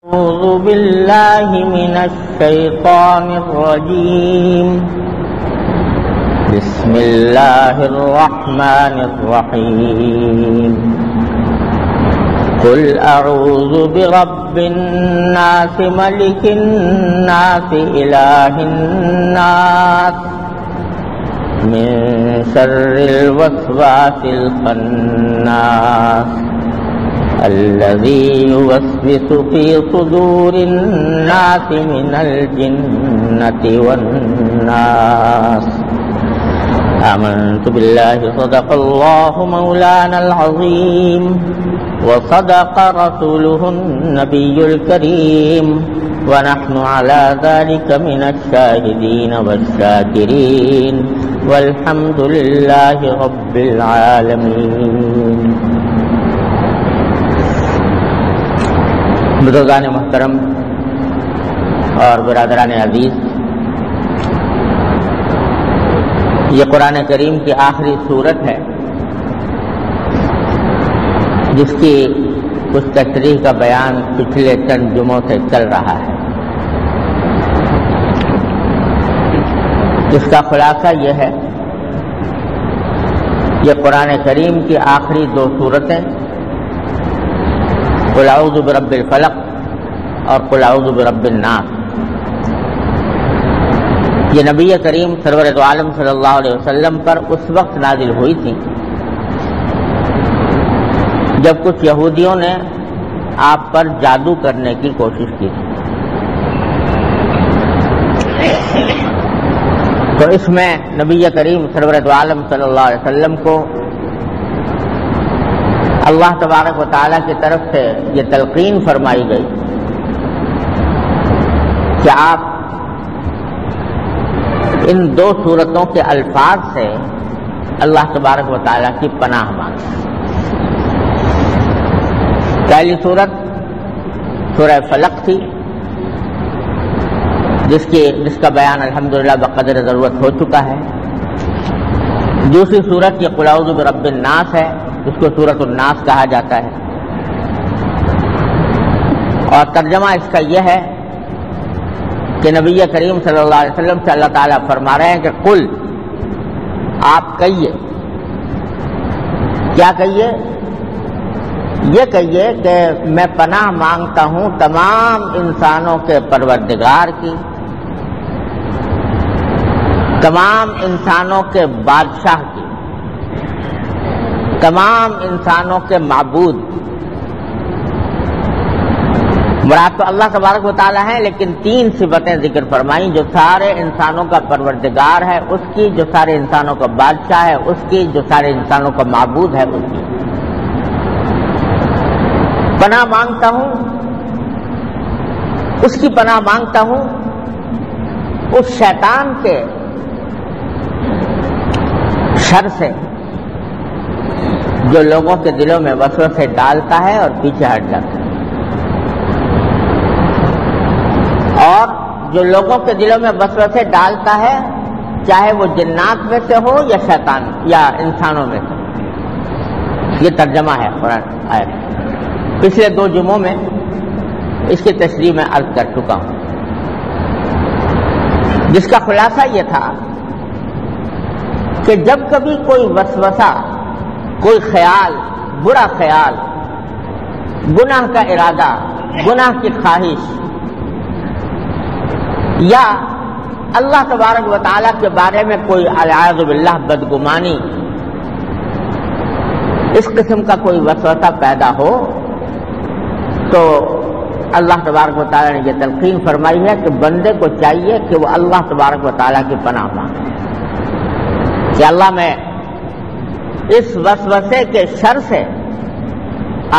أعوذ بالله من الشيطان الرجيم. بسم الله الرحمن الرحيم. قل أعوذ برب الناس ملك الناس إله الناس من شر الوسواس الخناس الذي يوسوس في صدور الناس من الجنة والناس. آمنت بالله صدق الله مولانا العظيم وصدق رسوله النبي الكريم ونحن على ذلك من الشاهدين والشاكرين والحمد لله رب العالمين. بزرگان محترم اور برادران عزیز، یہ قرآن کریم کی آخری سورت ہے جس کی کچھ تشریح کا بیان پچھلے چند جمعوں سے چل رہا ہے. اس کا خلاصہ یہ ہے، یہ قرآن کریم کی آخری دو سورتیں قل اعوذ برب الفلق اور قل اعوذ برب الناس، یہ نبی کریم سرور دو عالم صلی اللہ علیہ وسلم پر اس وقت نازل ہوئی تھی جب کچھ یہودیوں نے آپ پر جادو کرنے کی کوشش کی تھی. تو اس میں نبی کریم سرور دو عالم صلی اللہ علیہ وسلم کو اللہ تبارک و تعالیٰ کی طرف سے یہ تلقین فرمائی گئی کہ آپ ان دو صورتوں کے الفاظ سے اللہ تبارک و تعالیٰ کی پناہ مانگیں. پہلی صورت سورہ فلق تھی جس کا بیان الحمدللہ بقدر ضرورت ہو چکا ہے. دوسری صورت یہ قل اعوذ برب الناس ہے، جس کو سورۃ الناس کہا جاتا ہے، اور ترجمہ اس کا یہ ہے کہ نبی کریم صلی اللہ علیہ وسلم سے اللہ تعالیٰ فرما رہے ہیں کہ قل، آپ کہیے. کیا کہیے؟ یہ کہیے کہ میں پناہ مانگتا ہوں تمام انسانوں کے پروردگار کی، تمام انسانوں کے بادشاہ کی، تمام انسانوں کے معبود. مراد تو اللہ تبارک و تعالیٰ ہیں، لیکن تین صفتیں ذکر فرمائیں، جو سارے انسانوں کا پروردگار ہے اس کی، جو سارے انسانوں کا بادشاہ ہے اس کی، جو سارے انسانوں کا معبود ہے اس کی. پناہ مانگتا ہوں، اس کی پناہ مانگتا ہوں اس شیطان کے شر سے جو لوگوں کے دلوں میں وسوسے ڈالتا ہے اور پیچھے ہٹ جاتا ہے، اور جو لوگوں کے دلوں میں وسوسے ڈالتا ہے چاہے وہ جنات میں سے ہو یا شیطان یا انسانوں میں سے. یہ ترجمہ ہے قرآن آیت. پچھلے دو جمعوں میں اس کی تشریح میں عرض کر چکا ہوں، جس کا خلاصہ یہ تھا کہ جب کبھی کوئی وسوسہ، کوئی خیال، برا خیال، گناہ کا ارادہ، گناہ کی خواہش، یا اللہ تبارک و تعالیٰ کے بارے میں کوئی اعوذ باللہ بدگمانی، اس قسم کا کوئی وسوسہ پیدا ہو تو اللہ تبارک و تعالیٰ نے یہ تلقین فرمائی ہے کہ بندے کو چاہیے کہ وہ اللہ تبارک و تعالیٰ کی پناہ مانگے کہ اللہ میں اس وسوسے کے شر سے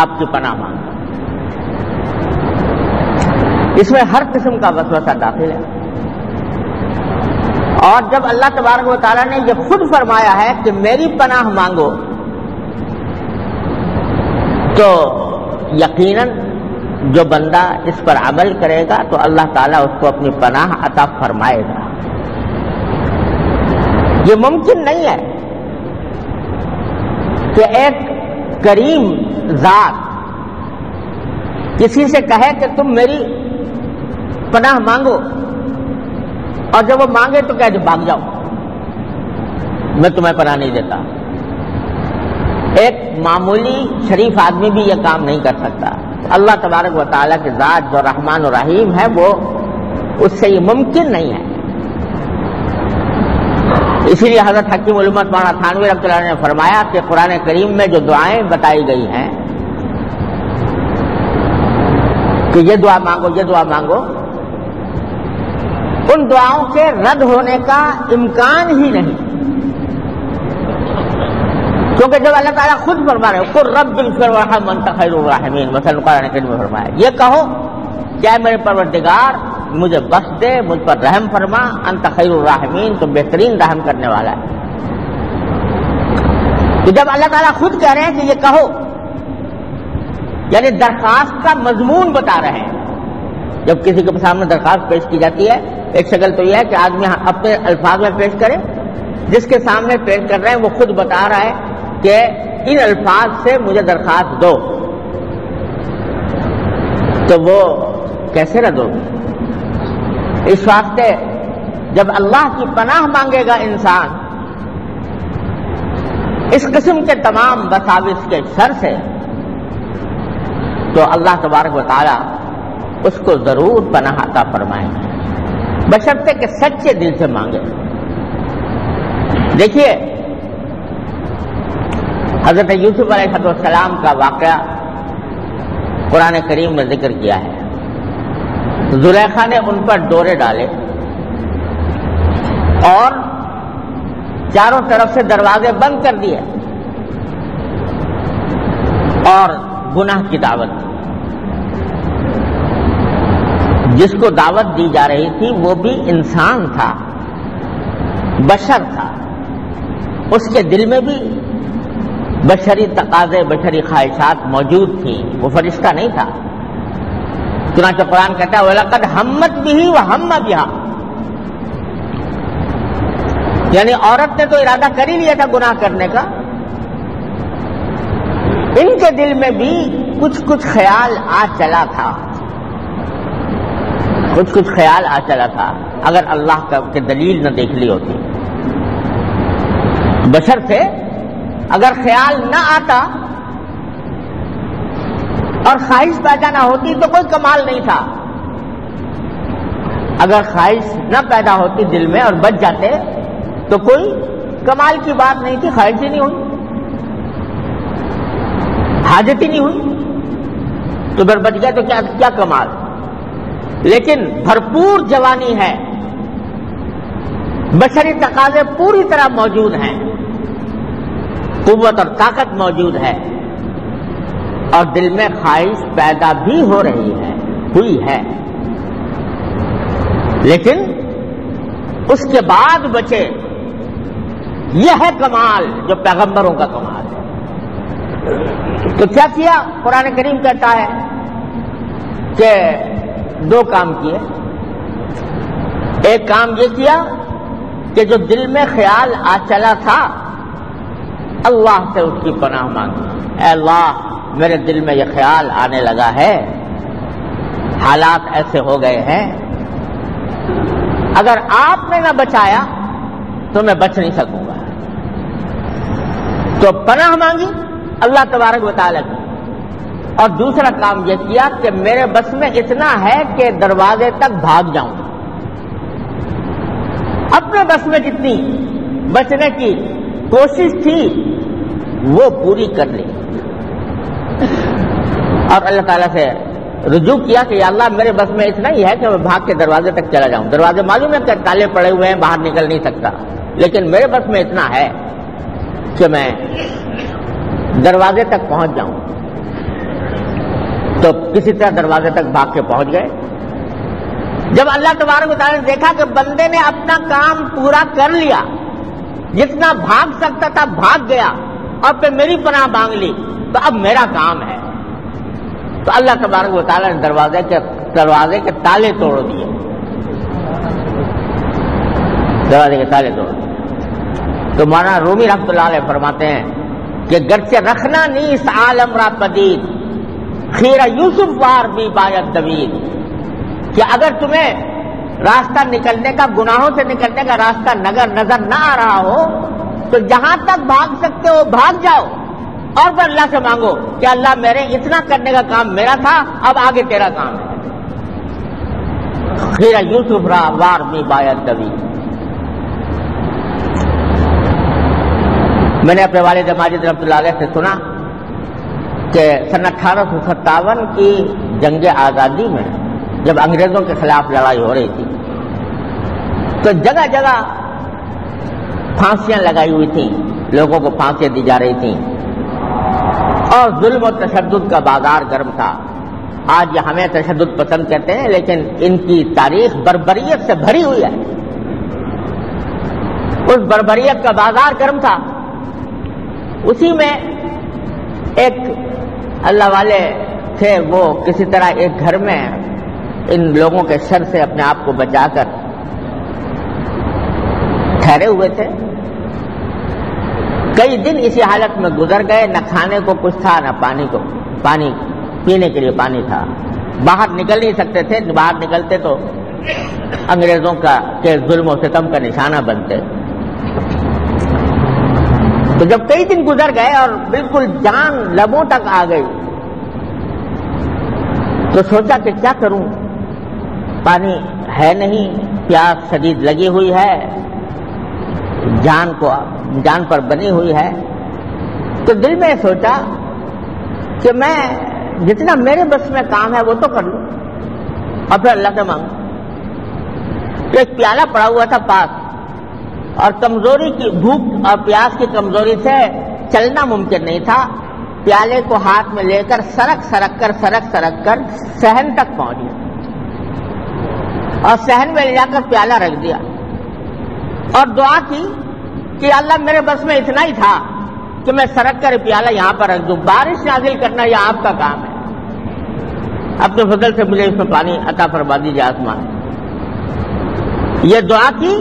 آپ کی پناہ مانگتا ہوں. اس میں ہر قسم کا وسوسہ داخل ہے، اور جب اللہ تبارک و تعالیٰ نے یہ خود فرمایا ہے کہ میری پناہ مانگو تو یقیناً جو بندہ اس پر عمل کرے گا تو اللہ تعالیٰ اس کو اپنی پناہ عطا فرمائے گا. یہ ممکن نہیں ہے کہ ایک کریم ذات کسی سے کہے کہ تم میری پناہ مانگو، اور جب وہ مانگے تو کہے بھاگ جاؤ، میں تمہیں پناہ نہیں دیتا. ایک معمولی شریف آدمی بھی یہ کام نہیں کر سکتا. اللہ تبارک و تعالیٰ کی ذات جو رحمان و رحیم ہے وہ اس سے یہ ممکن نہیں ہے. اسی لیے حضرت حکیم الامت مولانا تھانوی رحمۃ اللہ علیہ نے فرمایا کہ قرآن کریم میں جو دعائیں بتائی گئی ہیں کہ یہ دعا مانگو یہ دعا مانگو، ان دعاؤں کے رد ہونے کا امکان ہی نہیں، کیونکہ جب اللہ تعالیٰ خود فرما رہے قل رب اغفر وارحم وانت خیر الراحمین، مثلا قرآن کریم میں فرمایا یہ کہو کہ اے میرے پروردگار مجھے بخش دے، مجھ پر رحم فرما، انت خیر الراحمین، تو بہترین رحم کرنے والا ہے. تو جب اللہ تعالیٰ خود کہہ رہے ہیں کہ یہ کہو، یعنی درخواست کا مضمون بتا رہے ہیں. جب کسی کے سامنے درخواست پیش کی جاتی ہے ایک شکل تو یہ ہے کہ آدمی اپنے الفاظ میں پیش کرے، جس کے سامنے پیش کر رہے ہیں وہ خود بتا رہا ہے کہ ان الفاظ سے مجھے درخواست دو، تو وہ کیسے رد ہوگی؟ اس واسطے جب اللہ کی پناہ مانگے گا انسان اس قسم کے تمام وساوس کے شر سے، تو اللہ تبارک و تعالی اس کو ضرور پناہ عطا فرمائیں گے، بشرطے کہ سچے دل سے مانگے. دیکھیے حضرت یوسف علیہ السلام کا واقعہ قرآن کریم میں ذکر کیا ہے. زلیخا نے ان پر ڈورے ڈالے اور چاروں طرف سے دروازے بند کر دیے اور گناہ کی دعوت دی. جس کو دعوت دی جا رہی تھی وہ بھی انسان تھا، بشر تھا، اس کے دل میں بھی بشری تقاضے بشری خواہشات موجود تھیں، وہ فرشتہ نہیں تھا. چنانچہ قرآن کہتا ہے وَلَقَدْ هَمَّتْ بِهِ وَهَمَّ بِهَا، یعنی عورت نے تو ارادہ کر ہی لیا تھا گناہ کرنے کا، ان کے دل میں بھی کچھ خیال آ چلا تھا، کچھ خیال آ چلا تھا. اگر اللہ کی دلیل نہ دیکھ لی ہوتی، بشر تھے، اگر خیال نہ آتا اور خواہش پیدا نہ ہوتی تو کوئی کمال نہیں تھا. اگر خواہش نہ پیدا ہوتی دل میں اور بچ جاتے تو کوئی کمال کی بات نہیں تھی. خواہش ہی نہیں ہوئی، حاجت ہی نہیں ہوئی، تو پھر بچ گئے تو کیا کمال. لیکن بھرپور جوانی ہے، بشری تقاضے پوری طرح موجود ہیں، قوت اور طاقت موجود ہے، اور دل میں خواہش پیدا بھی ہو رہی ہے، ہوئی ہے، لیکن اس کے بعد بچے. یہ ہے کمال جو پیغمبروں کا کمال ہے. تو کیا کیا؟ قرآن کریم کہتا ہے کہ دو کام کیے. ایک کام یہ کیا کہ جو دل میں خیال آ چلا تھا اللہ سے اس کی پناہ مانگی. اے اللہ میرے دل میں یہ خیال آنے لگا ہے، حالات ایسے ہو گئے ہیں، اگر آپ نے نہ بچایا تو میں بچ نہیں سکوں گا. تو پناہ مانگی اللہ تبارک و تعالیٰ کی. اور دوسرا کام یہ کیا کہ میرے بس میں اتنا ہے کہ دروازے تک بھاگ جاؤں. اپنے بس میں جتنی بچنے کی کوشش تھی وہ پوری کر لی، اور اللہ تعالیٰ سے رجوع کیا کہ یا اللہ میرے بس میں اتنا ہی ہے کہ میں بھاگ کے دروازے تک چلا جاؤں. دروازے معلوم ہے کہ تالے پڑے ہوئے ہیں، باہر نکل نہیں سکتا، لیکن میرے بس میں اتنا ہے کہ میں دروازے تک پہنچ جاؤں. تو کسی طرح دروازے تک بھاگ کے پہنچ گئے. جب اللہ تبارک و تعالیٰ نے دیکھا کہ بندے نے اپنا کام پورا کر لیا، جتنا بھاگ سکتا تھا بھاگ گیا، اور پھر میری پناہ مانگ لی، تو اب میرا کام ہے. تو اللہ تبارک و تعالیٰ نے دروازے کے تالے توڑ دیے، دروازے کے تالے توڑ دیے. تو مولانا رومی رحمۃ اللہ علیہ فرماتے ہیں کہ گرچہ رکھنا نیست عالم را پدید، خیر یوسف وار بھی باید دوید، کہ اگر تمہیں راستہ نکلنے کا، گناہوں سے نکلنے کا راستہ نظر نہ آ رہا ہو تو جہاں تک بھاگ سکتے ہو بھاگ جاؤ، اور پھر اللہ سے مانگو کہ اللہ میرے اتنا کرنے کا کام میرا تھا، اب آگے تیرا کام ہے۔ خیر یوسف را وار بھی باید دوید۔ میں نے اپنے والد ماجد رحمۃ اللہ علیہ سے سنا کہ سن 1857 کی جنگ آزادی میں جب انگریزوں کے خلاف لڑائی ہو رہی تھی تو جگہ جگہ پھانسیاں لگائی ہوئی تھیں، لوگوں کو پھانسیاں دی جا رہی تھیں، اور ظلم و تشدد کا بازار گرم تھا۔ آج یہ ہمیں تشدد پسند کہتے ہیں، لیکن ان کی تاریخ بربریت سے بھری ہوئی ہے۔ اس بربریت کا بازار گرم تھا۔ اسی میں ایک اللہ والے تھے، وہ کسی طرح ایک گھر میں ان لوگوں کے شر سے اپنے آپ کو بچا کر ٹھہرے ہوئے تھے۔ کئی دن اسی حالت میں گزر گئے، نہ کھانے کو کچھ تھا، نہ پانی پینے کے لیے پانی تھا۔ باہر نکل نہیں سکتے تھے، باہر نکلتے تو انگریزوں کے ظلم و ستم کا نشانہ بنتے۔ تو جب کئی دن گزر گئے اور بالکل جان لبوں تک آ گئی تو سوچا کہ کیا کروں، پانی ہے نہیں، پیاس شدید لگی ہوئی ہے، جان پر بنی ہوئی ہے۔ تو دل میں سوچا کہ میں جتنا میرے بس میں کام ہے وہ تو کر لوں، اور پھر اللہ سے مانگوں۔ ایک پیالہ پڑا ہوا تھا پاس، اور کمزوری کی بھوک اور پیاس کی کمزوری سے چلنا ممکن نہیں تھا۔ پیالے کو ہاتھ میں لے کر سرک کر صحن تک پہنچ گیا، اور صحن میں لے جا کر پیالہ رکھ دیا، اور دعا کی کہ اللہ میرے بس میں اتنا ہی تھا کہ میں سرک کر پیالہ یہاں پر رکھ دوں، بارش نازل کرنا یہ آپ کا کام ہے، اپنے فضل سے مجھے اس میں پانی عطا فرما دیجیے آسمان۔ یہ دعا کی۔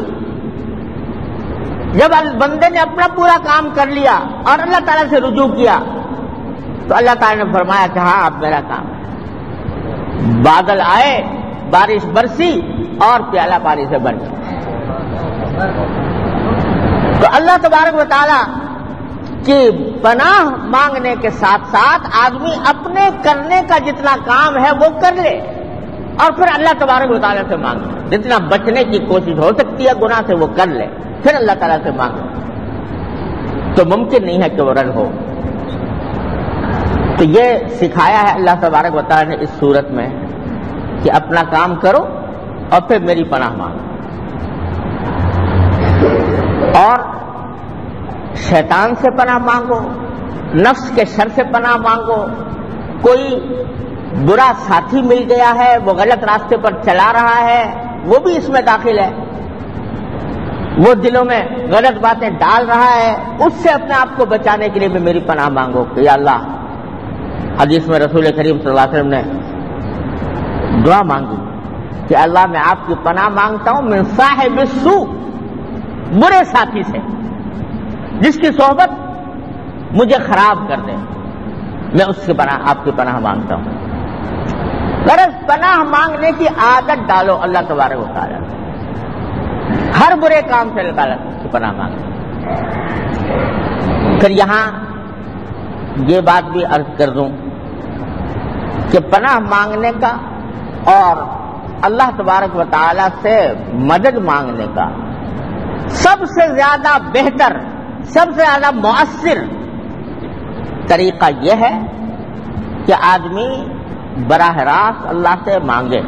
جب بندے نے اپنا پورا کام کر لیا اور اللہ تعالیٰ سے رجوع کیا تو اللہ تعالیٰ نے فرمایا کہ ہاں اب میرا کام ہے۔ بادل آئے، بارش برسی، اور پیالہ پانی سے بھر گیا۔ تو اللہ تبارک و تعالیٰ کی پناہ مانگنے کے ساتھ ساتھ آدمی اپنے کرنے کا جتنا کام ہے وہ کر لے، اور پھر اللہ تبارک و تعالیٰ سے مانگے، جتنا بچنے کی کوشش ہو سکتی ہے گناہ سے وہ کر لے، پھر اللہ تعالیٰ سے مانگے۔ تو ممکن نہیں ہے کہ وہ رد ہو۔ تو یہ سکھایا ہے اللہ تبارک و تعالیٰ نے اس صورت میں کہ اپنا کام کرو اور پھر میری پناہ مانگو، اور شیطان سے پناہ مانگو، نفس کے شر سے پناہ مانگو۔ کوئی برا ساتھی مل گیا ہے، وہ غلط راستے پر چلا رہا ہے، وہ بھی اس میں داخل ہے، وہ دلوں میں غلط باتیں ڈال رہا ہے، اس سے اپنے آپ کو بچانے کے لیے بھی میری پناہ مانگو کہ یا اللہ۔ حدیث میں رسول کریم صلی اللہ علیہ وسلم نے دعا مانگی کہ اللہ میں آپ کی پناہ مانگتا ہوں من صاحب السوء، برے ساتھی سے، جس کی صحبت مجھے خراب کر دے، میں اس کی پناہ، آپ کی پناہ مانگتا ہوں۔ غرض پناہ مانگنے کی عادت ڈالو اللہ تبارک و تعالیٰ، ہر برے کام سے اللہ تعالیٰ کی پناہ مانگو۔ پھر یہاں یہ بات بھی عرض کر دوں کہ پناہ مانگنے کا اور اللہ تبارک و تعالیٰ سے مدد مانگنے کا سب سے زیادہ بہتر، سب سے زیادہ مؤثر طریقہ یہ ہے کہ آدمی براہ راست اللہ سے مانگے،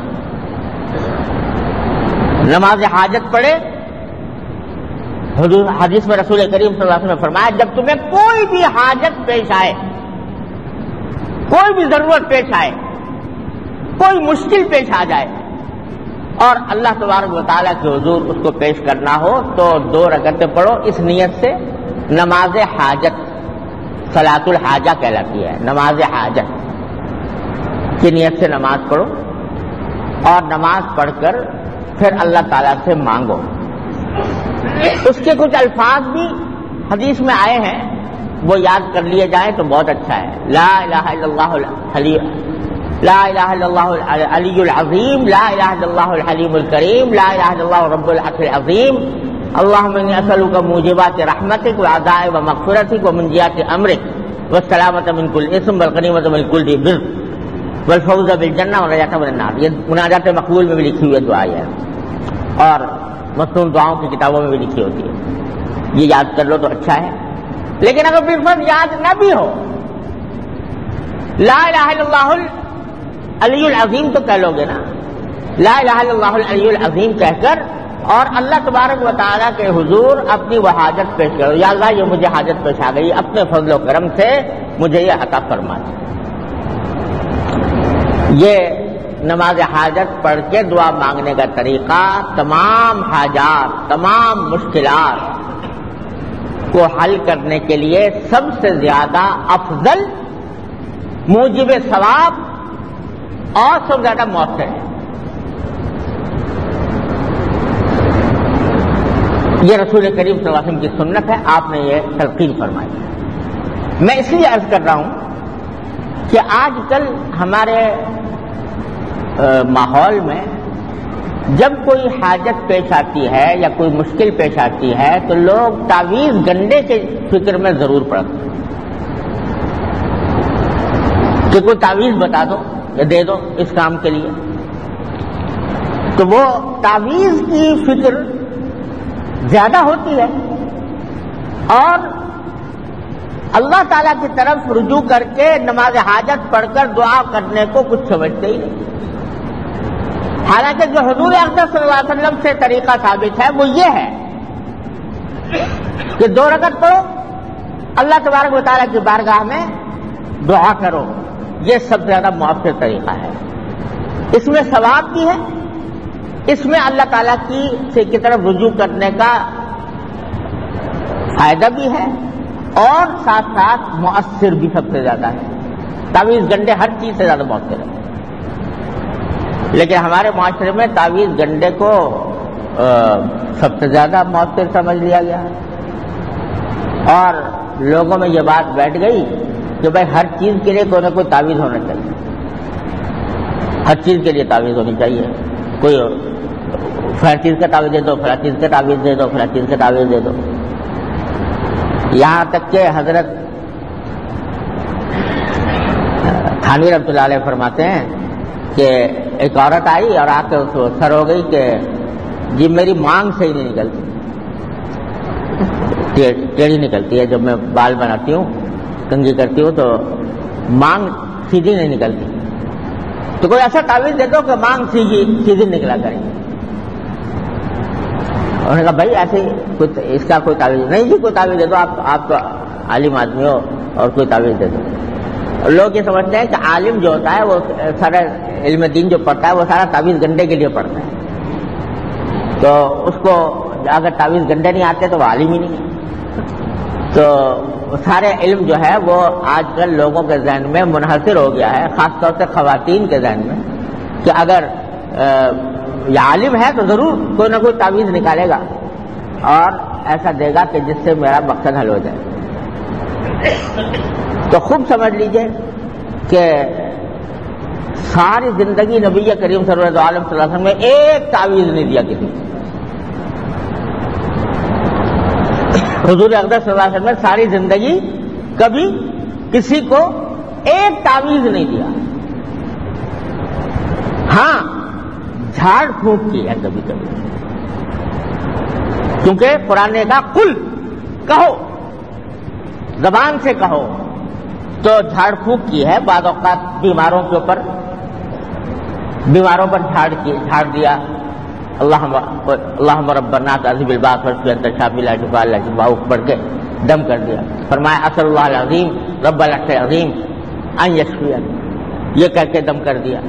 نماز حاجت پڑھے۔ حدیث میں رسول کریم صلی اللہ علیہ وسلم نے فرمایا جب تمہیں کوئی بھی حاجت پیش آئے، کوئی بھی ضرورت پیش آئے، کوئی مشکل پیش آ جائے اور اللہ تبارک و تعالیٰ کے حضور اس کو پیش کرنا ہو تو 2 رکعتیں پڑھو اس نیت سے۔ نماز حاجت صلاۃ الحاجہ کہلاتی ہے، نماز حاجت کی نیت سے نماز پڑھو، اور نماز پڑھ کر پھر اللہ تعالیٰ سے مانگو۔ اس کے کچھ الفاظ بھی حدیث میں آئے ہیں، وہ یاد کر لیے جائیں تو بہت اچھا ہے۔ لا الہ الا اللہ لا الہ الا اللہ العلی العظیم، لا الہ الا اللہ الحلیم الکریم، لا الہ الا اللہ رب العرش العظیم، اللہم انی اسألک موجبات رحمتک وعزائم مغفرتک ومنجیات امرک والسلامۃ من کل اثم والغنیمۃ من کل بر والفوز بالجنہ والنجاۃ من النار. یہ مناجات مقبول میں بھی لکھی ہوئی دعا ہے اور مصنون دعاؤں کی کتابوں میں بھی لکھی ہوتی ہے. یہ یاد کر لو تو اچھا ہے. لیکن اگر بالفرض یاد نہ بھی ہو، لا الہ الا اللہ العلی العظیم تو کہہ لو گے نا. لا الہ الا اللہ العلی العظیم کہہ کر اور اللہ تبارک و تعالیٰ کے حضور اپنی وہ حاجت پیش کرو. یا اللہ یہ مجھے حاجت پیش آ گئی، اپنے فضل و کرم سے مجھے یہ عطا فرما. یہ نماز حاجت پڑھ کے دعا مانگنے کا طریقہ تمام حاجات، تمام مشکلات کو حل کرنے کے لیے سب سے زیادہ افضل، موجب ثواب اور سب سے زیادہ مؤثر ہے. یہ رسول کریم صلی اللہ علیہ وسلم کی سنت ہے، آپ نے یہ تلقین فرمائی. میں اس لیے عرض کر رہا ہوں کہ آج کل ہمارے ماحول میں جب کوئی حاجت پیش آتی ہے یا کوئی مشکل پیش آتی ہے تو لوگ تعویذ گنڈے کے فکر میں ضرور پڑتے ہیں کہ کوئی تعویذ بتا دو یا دے دو اس کام کے لیے. تو وہ تعویذ کی فکر زیادہ ہوتی ہے اور اللہ تعالیٰ کی طرف رجوع کر کے نماز حاجت پڑھ کر دعا کرنے کو کچھ سمجھتے ہی نہیں. حالانکہ جو حضور اقدس صلی اللہ علیہ وسلم سے طریقہ ثابت ہے وہ یہ ہے کہ 2 رکعت پڑھو، اللہ تبارک و تعالیٰ کی بارگاہ میں دعا کرو. یہ سب سے زیادہ مؤثر طریقہ ہے. اس میں ثواب بھی ہے، اس میں اللہ تعالیٰ کی طرف رجوع کرنے کا فائدہ بھی ہے اور ساتھ ساتھ مؤثر بھی سب سے زیادہ ہے. تعویذ گنڈے ہر چیز سے زیادہ مؤثر ہے، لیکن ہمارے معاشرے میں تعویذ گنڈے کو سب سے زیادہ مؤثر سمجھ لیا گیا اور لوگوں میں یہ بات بیٹھ گئی کہ بھائی ہر چیز کے لیے کوئی نہ کوئی تعویذ ہونا چاہیے، ہر چیز کے لیے تعویذ ہونی چاہیے. کوئی فلاں چیز کا تعویذ دے دو، فلاں چیز کا تعویذ دے دو، فلاں چیز کا تعویذ دے دو. یہاں تک کہ حضرت تھانوی رحمۃ اللہ علیہ فرماتے ہیں کہ ایک عورت آئی اور آ کے اس کو سر ہو گئی کہ جی میری مانگ صحیح نہیں نکلتی، ٹیڑھی نکلتی ہے. جب میں بال بناتی ہوں، کنگھی کرتی ہوں تو مانگ سیدھی نہیں نکلتی. تو کوئی ایسا تعویذ دے دو کہ مانگ سیدھی نکلا کریں. انہوں نے کہا بھائی ایسے اس کا کوئی تعویذ نہیں جی، کوئی تعویذ دے دو. آپ تو عالم آدمی ہو اور کوئی تعویذ دے دو. لوگ یہ سمجھتے ہیں کہ عالم جو ہوتا ہے وہ سارا علم دین جو پڑھتا ہے وہ سارا تعویذ گنڈے کے لیے پڑھتا ہے. تو اس کو اگر تعویذ گنڈے نہیں آتے تو وہ عالم ہی نہیں ہے. تو سارے علم جو ہے وہ آج کل لوگوں کے ذہن میں منحصر ہو گیا ہے، خاص طور سے خواتین کے ذہن میں، کہ اگر یہ عالم ہے تو ضرور کوئی نہ کوئی تعویذ نکالے گا اور ایسا دے گا کہ جس سے میرا مقصد حل ہو جائے. تو خوب سمجھ لیجئے کہ ساری زندگی نبی کریم صلی اللہ علیہ وسلم نے ایک تعویذ نہیں دیا کسی. حضور اقدس صلی اللہ علیہ وسلم نے ساری زندگی کبھی کسی کو ایک تعویذ نہیں دیا. ہاں جھاڑ پھونک کی ہے کبھی کبھی، کیونکہ قرآن نے کہا قل، کہو، زبان سے کہو. تو جھاڑ پھونک کی ہے. بعض اوقات بیماروں پر جھاڑ دیا. اللہم رب الناس اذھب الباس واشف انت الشافی لا شفاء الا شفاؤک پڑھ کے دم کر دیا. فرمایا اسأل اللہ العظیم رب العرش العظیم ان یشفیانی، یہ کہہ کے دم کر دیا.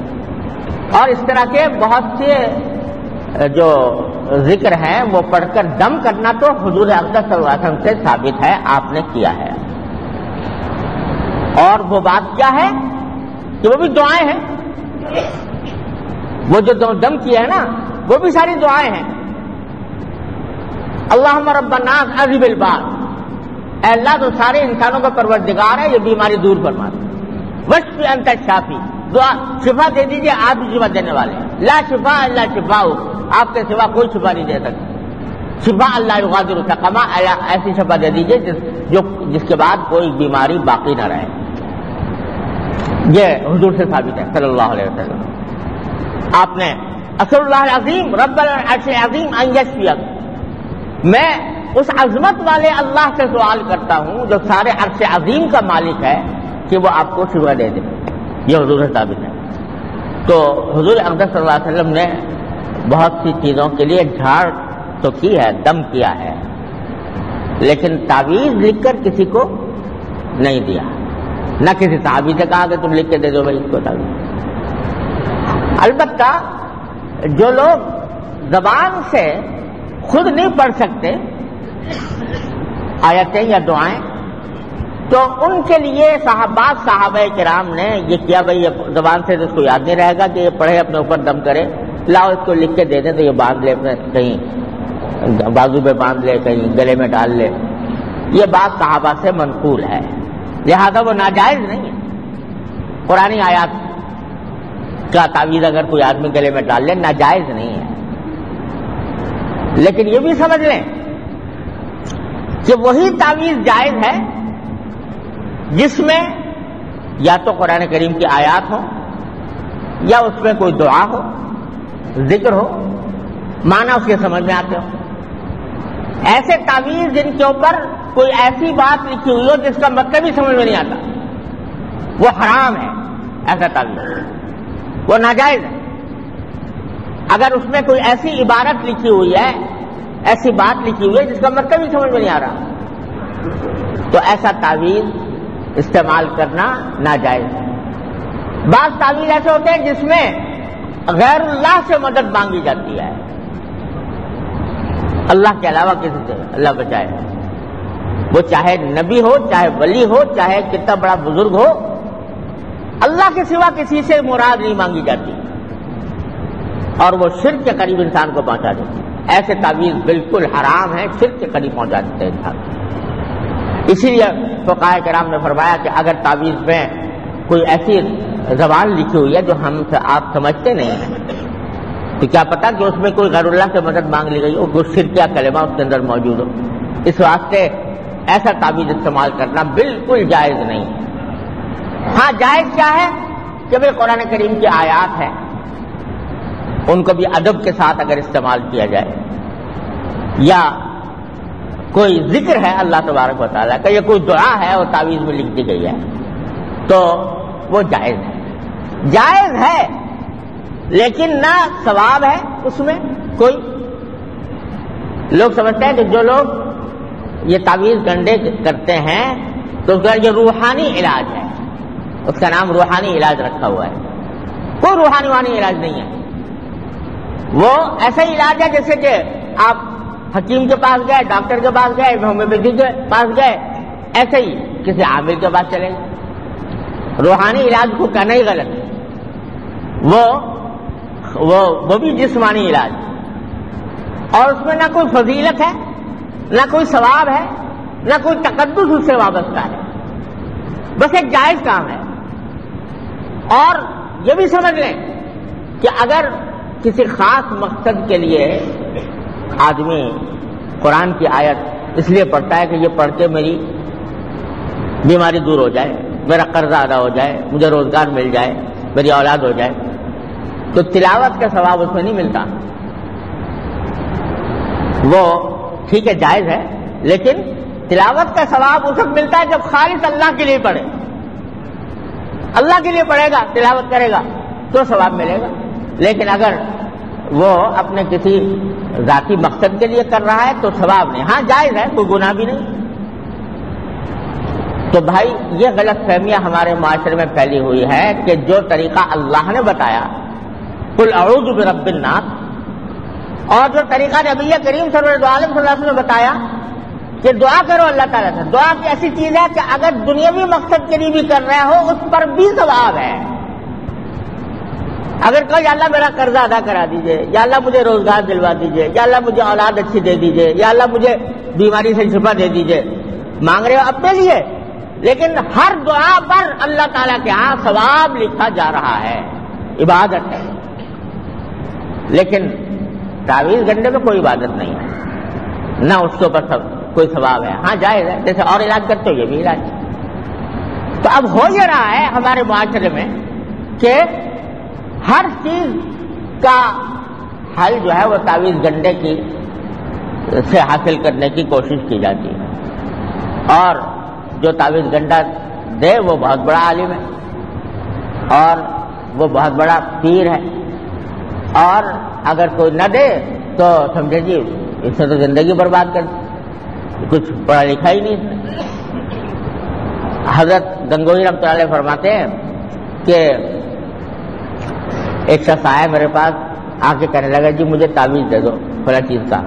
اور اس طرح کے بہت سے جو ذکر ہیں وہ پڑھ کر دم کرنا تو حضور اقدس صلی اللہ علیہ وسلم سے ثابت ہے، آپ نے کیا ہے. اور وہ بات کیا ہے کہ وہ بھی دعائیں ہیں. وہ جو دم کیا ہے نا وہ بھی ساری دعائیں ہیں. اللہم رب الناس اذھب الباس، اے اللہ تو سارے انسانوں کا پروردگار ہے، یہ بیماری دور فرما دے. واشف انت الشافی، دعا شفا دے دیجیے، آپ بھی شفا دینے والے ہیں. لا شفا الا شفاء، آپ کے سوا کوئی شفا نہیں دے سکتا. شفا اللہ یغادر سقما، ایسی شفا دے دیجیے جس کے بعد کوئی بیماری باقی نہ رہے. یہ حضور سے ثابت ہے صلی اللہ علیہ وسلم. آپ نے اسأل اللہ العظیم رب العرش العظیم ان یشفیک، میں اس عظمت والے اللہ سے سوال کرتا ہوں جو سارے عرش عظیم کا مالک ہے کہ وہ آپ کو شفا دے دے. یہ حضور سے ثابت ہے. تو حضور اقدس صلی اللہ علیہ وسلم نے بہت سی چیزوں کے لیے جھاڑ تو کی ہے، دم کیا ہے، لیکن تعویذ لکھ کر کسی کو نہیں دیا. نہ کسی صحابی سے کہا کہ تم لکھ کے دے دو بھائی اس کو تعویذ. البتہ جو لوگ زبان سے خود نہیں پڑھ سکتے آیتیں یا دعائیں، تو ان کے لیے صحابہ کرام نے یہ کیا، بھائی یہ زبان سے اس کو یاد نہیں رہے گا کہ یہ پڑھے اپنے اوپر دم کرے، لاؤ اس کو لکھ کے دے دیں تو یہ باندھ لے، اپنے کہیں بازو پہ باندھ لے، کہیں گلے میں ڈال لے. یہ بات صحابہ سے منقول ہے، لہذا وہ ناجائز نہیں ہے. قرآنی آیات کا تعویذ اگر کوئی آدمی گلے میں ڈال لے ناجائز نہیں ہے. لیکن یہ بھی سمجھ لیں کہ وہی تعویذ جائز ہے جس میں یا تو قرآن کریم کی آیات ہو یا اس میں کوئی دعا ہو، ذکر ہو، معنی اس کے سمجھ میں آتے ہو. ایسے تعویذ جن کے اوپر کوئی ایسی بات لکھی ہوئی ہو جس کا مطلب ہی سمجھ میں نہیں آتا، وہ حرام ہے. ایسا تعویذ وہ ناجائز ہے. اگر اس میں کوئی ایسی عبارت لکھی ہوئی ہے، ایسی بات لکھی ہوئی ہے جس کا مطلب ہی سمجھ میں نہیں آ رہا، تو ایسا تعویذ استعمال کرنا ناجائز ہے. بعض تعویذ ایسے ہوتے ہیں جس میں غیر اللہ سے مدد مانگی جاتی ہے، اللہ کے علاوہ کسی سے، اللہ بچائے. وہ چاہے نبی ہو، چاہے ولی ہو، چاہے کتنا بڑا بزرگ ہو، اللہ کے سوا کسی سے مراد نہیں مانگی جاتی، اور وہ شرک کے قریب انسان کو پہنچا دیتی. ایسے تعویذ بالکل حرام ہے، شرک کے قریب پہنچا دیتے ہیں انسان. اسی لیے فقہاء کرام نے فرمایا کہ اگر تعویذ میں کوئی ایسی زبان لکھی ہوئی ہے جو آپ سمجھتے نہیں ہیں، تو کیا پتا کہ اس میں کوئی غیر اللہ سے مدد مانگ لی گئی ہو، کوئی شرک یا کلمہ اس کے اندر موجود ہو. اس واسطے ایسا تعویذ استعمال کرنا بالکل جائز نہیں. ہاں جائز کیا ہے کہ بھائی قرآن کریم کی آیات ہیں، ان کو بھی ادب کے ساتھ اگر استعمال کیا جائے، یا کوئی ذکر ہے اللہ تبارک و تعالیٰ کا، یا کوئی دعا ہے اور تعویذ میں لکھ دی گئی ہے، تو وہ جائز ہے. جائز ہے لیکن نہ ثواب ہے اس میں کوئی. لوگ سمجھتے ہیں کہ جو لوگ یہ تعویذ گنڈے کرتے ہیں تو اس کا یہ روحانی علاج ہے، اس کا نام روحانی علاج رکھا ہوا ہے. کوئی روحانی علاج نہیں ہے. وہ ایسا ہی علاج ہے جیسے کہ آپ حکیم کے پاس گئے، ڈاکٹر کے پاس گئے، ہومیوپیتھی کے پاس گئے، ایسے ہی کسی عامل کے پاس چلے گئے. روحانی علاج کو کہنا ہی غلط ہے. وہ بھی جسمانی علاج، اور اس میں نہ کوئی فضیلت ہے، نہ کوئی ثواب ہے، نہ کوئی تقدس اس سے وابستہ ہے، بس ایک جائز کام ہے. اور یہ بھی سمجھ لیں کہ اگر کسی خاص مقصد کے لیے آدمی قرآن کی آیت اس لیے پڑھتا ہے کہ یہ پڑھ کے میری بیماری دور ہو جائے، میرا قرضہ ادا ہو جائے، مجھے روزگار مل جائے، میری اولاد ہو جائے، تو تلاوت کا ثواب اس میں نہیں ملتا. وہ ٹھیک ہے جائز ہے، لیکن تلاوت کا ثواب اس وقت ملتا ہے جب خالص اللہ کے لیے پڑھے. اللہ کے لیے پڑھے گا، تلاوت کرے گا تو ثواب ملے گا. لیکن اگر وہ اپنے کسی ذاتی مقصد کے لیے کر رہا ہے تو ثواب نہیں. ہاں جائز ہے، کوئی گناہ بھی نہیں. تو بھائی یہ غلط فہمیاں ہمارے معاشرے میں پھیلی ہوئی ہے کہ جو طریقہ اللہ نے بتایا قل اعوذ برب الناس، اور جو طریقہ نبی کریم صلی اللہ علیہ وسلم نے بتایا کہ دعا کرو اللہ تعالیٰ سے. دعا کی ایسی چیز ہے کہ اگر دنیاوی مقصد کے لیے بھی کر رہے ہو اس پر بھی ثواب ہے. اگر کہو یا اللہ میرا قرضہ ادا کرا دیجئے، یا اللہ مجھے روزگار دلوا دیجئے، یا اللہ مجھے اولاد اچھی دے دیجئے، یا اللہ مجھے بیماری سے شفا دے دیجئے، مانگ رہے ہو اپنے لیے لیکن ہر دعا پر اللہ تعالیٰ کے ہاں ثواب لکھا جا رہا ہے، عبادت ہے۔ لیکن تعویذ گنڈے میں کوئی عبادت نہیں ہے، نہ اس کے اوپر کوئی ثواب ہے۔ ہاں جائز ہے، جیسے اور علاج کرتے ہو یہ بھی علاج۔ تو اب ہو یہ رہا ہے ہمارے معاشرے میں کہ ہر چیز کا حل جو ہے وہ تعویذ گنڈے کی سے حاصل کرنے کی کوشش کی جاتی ہے، اور جو تعویذ گنڈا دے وہ بہت بڑا عالم ہے اور وہ بہت بڑا پیر ہے، اور اگر کوئی نہ دے تو سمجھے جی اس نے تو زندگی برباد کر دی، کچھ پڑھا لکھا ہی نہیں۔ حضرت گنگوہی رحمۃ اللہ علیہ فرماتے ہیں کہ ایک شخص آیا میرے پاس، آ کے کہنے لگا جی مجھے تعویذ دے دو فلاں چیز کا۔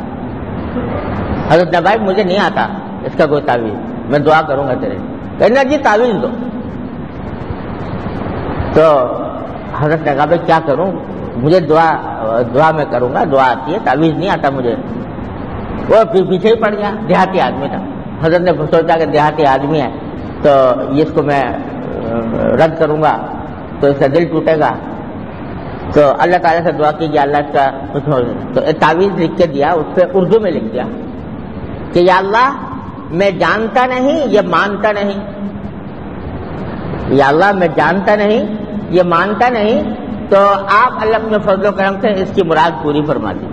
حضرت نے بھائی مجھے نہیں آتا اس کا کوئی تعویذ، میں دعا کروں گا تیرے۔ کہنا جی تعویذ دو۔ تو حضرت نے کہا بھائی کیا کروں، مجھے دعا میں کروں گا، دعا آتی ہے، تعویذ نہیں آتا مجھے۔ وہ پیچھے ہی پڑ گیا، دیہاتی آدمی تھا۔ حضرت نے سوچا کہ دیہاتی آدمی ہے تو اس کو میں رد کروں گا تو اس کا دل ٹوٹے گا، تو اللہ تعالیٰ سے دعا کی کہ اللہ اس کا کچھ ہو۔ تو ایک تعویذ لکھ کے دیا، اس پہ اردو میں لکھ دیا کہ یا اللہ میں جانتا نہیں یہ مانتا نہیں، یا اللہ میں جانتا نہیں یہ مانتا نہیں، تو آپ اللہ اپنے فضل و کرم سے اس کی مراد پوری فرما دی۔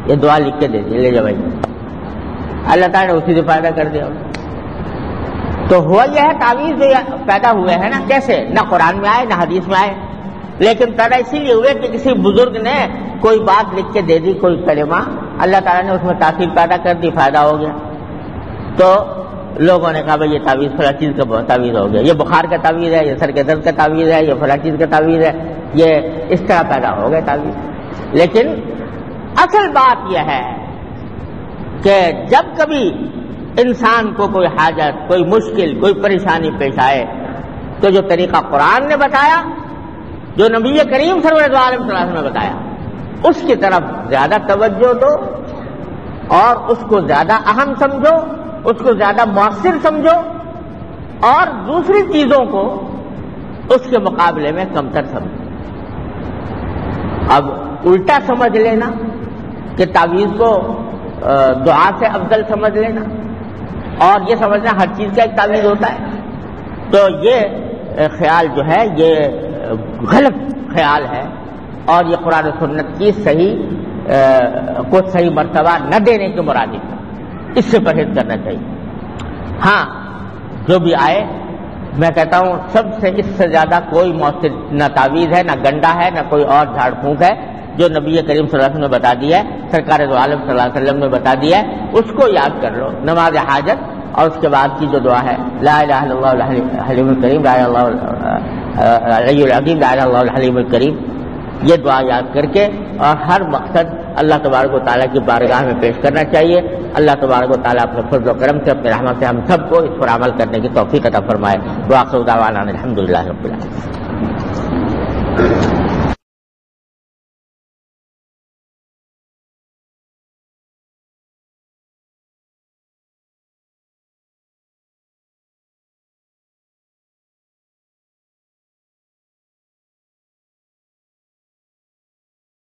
یہ دعا لکھ کے دے دی، لے جا بھائی۔ اللہ تعالیٰ نے اسی سے فائدہ کر دیا۔ تو ہوا یہ ہے تعویذ پیدا ہوئے ہیں نا، کیسے؟ نہ قرآن میں آئے نہ حدیث میں آئے، لیکن پیدا اسی لیے ہوئے کہ کسی بزرگ نے کوئی بات لکھ کے دے دی، کوئی کلمہ، اللہ تعالیٰ نے اس میں تاثیر پیدا کر دی، فائدہ ہو گیا۔ تو لوگوں نے کہا بھائی یہ تعویذ فلاں چیز کا تعویذ ہو گیا، یہ بخار کا تعویذ ہے، یہ سر کے درد کا تعویذ ہے، یہ فلاں چیز کا تعویذ ہے، یہ اس طرح پیدا ہو گئے تعویذ۔ لیکن اصل بات یہ ہے کہ جب کبھی انسان کو کوئی حاجت، کوئی مشکل، کوئی پریشانی پیش آئے تو جو طریقہ قرآن نے بتایا، جو نبی کریم صلی اللہ علیہ وسلم نے بتایا، اس کی طرف زیادہ توجہ دو اور اس کو زیادہ اہم سمجھو، اس کو زیادہ مؤثر سمجھو، اور دوسری چیزوں کو اس کے مقابلے میں کمتر سمجھو۔ اب الٹا سمجھ لینا کہ تعویذ کو دعا سے افضل سمجھ لینا، اور یہ سمجھنا ہر چیز کا ایک تعویذ ہوتا ہے، تو یہ خیال جو ہے یہ غلط خیال ہے، اور یہ قرآن و سنت کی کو صحیح مرتبہ نہ دینے کے مرادف ہے۔ اس سے پرہیز کرنا چاہیے۔ ہاں جو بھی آئے، میں کہتا ہوں سب سے اس سے زیادہ کوئی مؤثر نہ تعویذ ہے، نہ گنڈا ہے، نہ کوئی اور جھاڑ پھونک ہے، جو نبی کریم صلی اللہ علیہ وسلم نے بتا دیا ہے، سرکار دو عالم صلی اللہ علیہ وسلم نے بتا دیا ہے، اس کو یاد کر لو نماز حاجت، اور اس کے بعد کی جو دعا ہے لا الہ الا اللہ الحلیم الکریم، لا الہ الا اللہ العلی العظیم، لا الہ الا اللہ الحلیم الکریم، یہ دعا یاد کر کے اور ہر مقصد اللہ تبارک و تعالیٰ کی بارگاہ میں پیش کرنا چاہیے۔ اللہ تبارک و تعالیٰ اپنے فضل و کرم سے، اپنے رحمت سے ہم سب کو اس پر عمل کرنے کی توفیق عطا فرمائے۔ وآخر دعوانا الحمدللہ رب العالمین۔